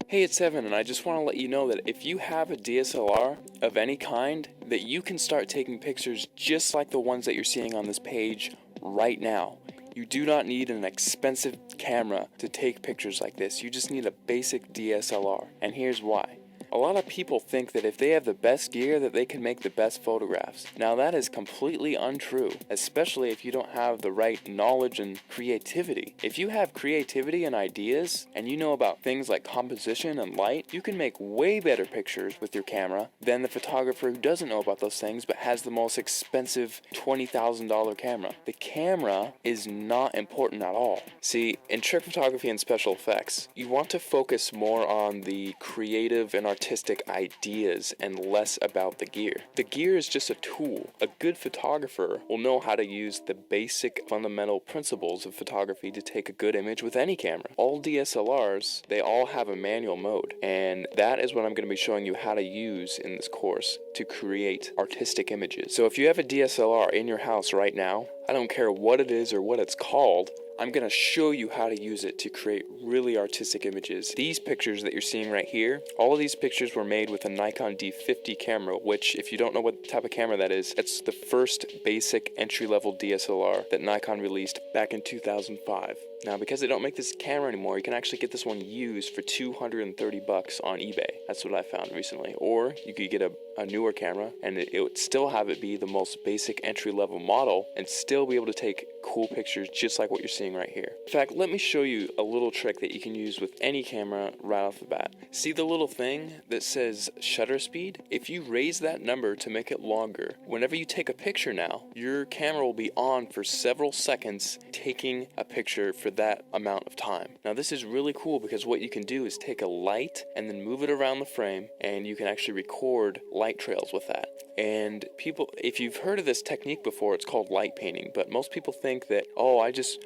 Hey, it's Evan, and I just want to let you know that if you have a DSLR of any kind, that you can start taking pictures just like the ones that you're seeing on this page right now. You do not need an expensive camera to take pictures like this. You just need a basic DSLR, and here's why. A lot of people think that if they have the best gear that they can make the best photographs. Now that is completely untrue, especially if you don't have the right knowledge and creativity. If you have creativity and ideas, and you know about things like composition and light, you can make way better pictures with your camera than the photographer who doesn't know about those things but has the most expensive $20,000 camera. The camera is not important at all. See, in trick photography and special effects, you want to focus more on the creative and artistic ideas and less about the gear. The gear is just a tool. A good photographer will know how to use the basic fundamental principles of photography to take a good image with any camera. All DSLRs, they all have a manual mode, and that is what I'm going to be showing you how to use in this course to create artistic images. So if you have a DSLR in your house right now, I don't care what it is or what it's called, I'm going to show you how to use it to create really artistic images. These pictures that you're seeing right here, all of these pictures were made with a Nikon D50 camera, which if you don't know what type of camera that is, it's the first basic entry-level DSLR that Nikon released back in 2005. Now, because they don't make this camera anymore, you can actually get this one used for $230 on eBay. That's what I found recently. Or you could get a newer camera, and it would still have it be the most basic entry-level model and still be able to take cool pictures just like what you're seeing right here. In fact, let me show you a little trick that you can use with any camera right off the bat. See the little thing that says shutter speed? If you raise that number to make it longer, whenever you take a picture now, your camera will be on for several seconds taking a picture for that amount of time. Now this is really cool because what you can do is take a light and then move it around the frame, and you can actually record light trails with that. And people, if you've heard of this technique before, it's called light painting, but most people think that, oh, I just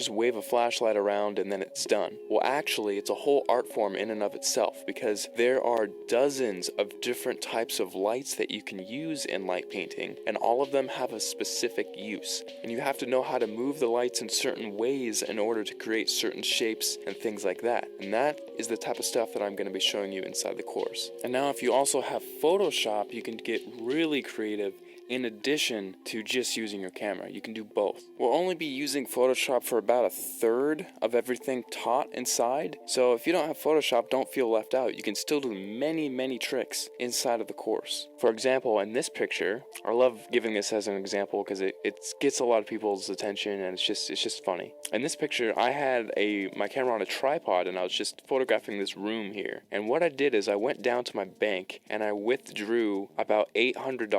wave a flashlight around and then it's done. Well, actually, it's a whole art form in and of itself, because there are dozens of different types of lights that you can use in light painting, and all of them have a specific use. And you have to know how to move the lights in certain ways in order to create certain shapes and things like that. And that is the type of stuff that I'm going to be showing you inside the course. And now if you also have Photoshop, you can get really creative. In addition to just using your camera, you can do both. We'll only be using Photoshop for about a third of everything taught inside. So if you don't have Photoshop, don't feel left out. You can still do many tricks inside of the course. For example, in this picture, I love giving this as an example because it gets a lot of people's attention, and it's just funny. In this picture, I had my camera on a tripod, and I was just photographing this room here. And what I did is I went down to my bank and I withdrew about $800,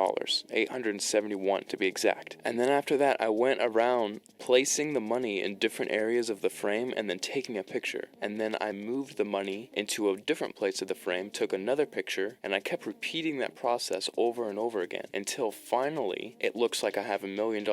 $871 to be exact. And then after that, I went around placing the money in different areas of the frame and then taking a picture. And then I moved the money into a different place of the frame, took another picture, and I kept repeating that process over and over again until finally it looks like I have $1 million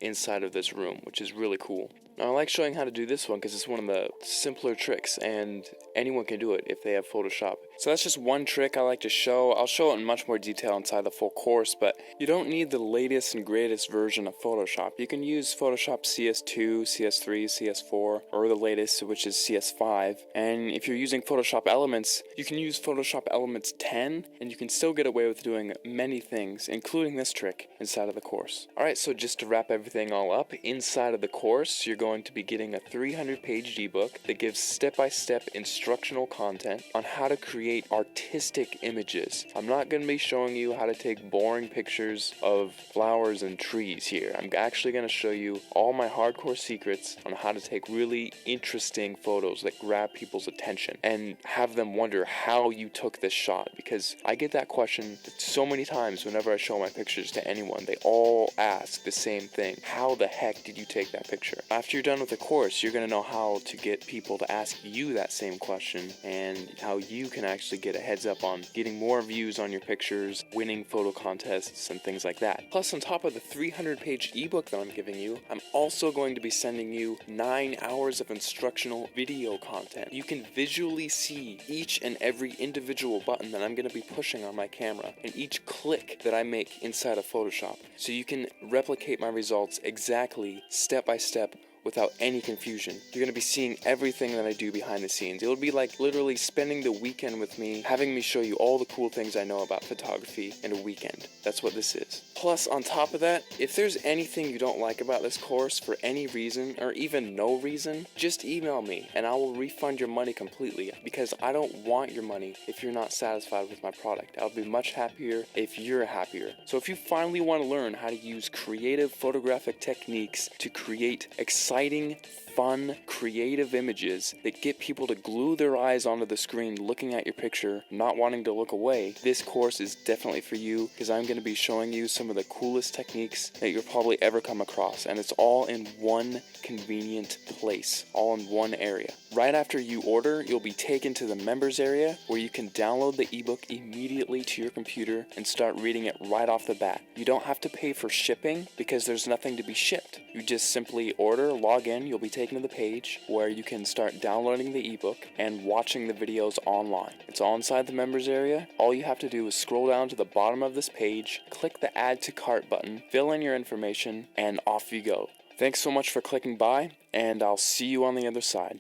inside of this room, which is really cool. Now, I like showing how to do this one because it's one of the simpler tricks, and anyone can do it if they have Photoshop. So that's just one trick I like to show. I'll show it in much more detail inside the full course, but you don't need the latest and greatest version of Photoshop. You can use Photoshop CS2, CS3, CS4, or the latest, which is CS5. And if you're using Photoshop Elements, you can use Photoshop Elements 10, and you can still get away with doing many things, including this trick, inside of the course. Alright, so just to wrap everything all up, inside of the course, you're going to be getting a 300-page ebook that gives step-by-step instructional content on how to create artistic images. I'm not going to be showing you how to take boring pictures of flowers and trees here. I'm actually going to show you all my hardcore secrets on how to take really interesting photos that grab people's attention and have them wonder how you took this shot, because I get that question so many times whenever I show my pictures to anyone. They all ask the same thing: how the heck did you take that picture? After you're done with the course, you're going to know how to get people to ask you that same question, and how you can actually get a heads up on getting more views on your pictures, winning photo contests, and things like that. Plus, on top of the 300-page ebook that I'm giving you, I'm also going to be sending you 9 hours of instructional video content. You can visually see each and every individual button that I'm going to be pushing on my camera, and each click that I make inside of Photoshop, so you can replicate my results exactly, step by step, without any confusion. You're going to be seeing everything that I do behind the scenes. It'll be like literally spending the weekend with me, having me show you all the cool things I know about photography in a weekend. That's what this is. Plus, on top of that, if there's anything you don't like about this course for any reason, or even no reason, just email me and I will refund your money completely, because I don't want your money if you're not satisfied with my product. I'll be much happier if you're happier. So if you finally want to learn how to use creative photographic techniques to create exciting, fun, creative images that get people to glue their eyes onto the screen looking at your picture, not wanting to look away, this course is definitely for you, because I'm going to be showing you some of the coolest techniques that you'll probably ever come across, and it's all in one convenient place, all in one area. Right after you order, you'll be taken to the members area where you can download the ebook immediately to your computer and start reading it right off the bat. You don't have to pay for shipping because there's nothing to be shipped. You just simply order, log in, you'll be taken to the page where you can start downloading the ebook and watching the videos online. It's all inside the members area. All you have to do is scroll down to the bottom of this page, click the add to cart button, fill in your information, and off you go. Thanks so much for clicking by, and I'll see you on the other side.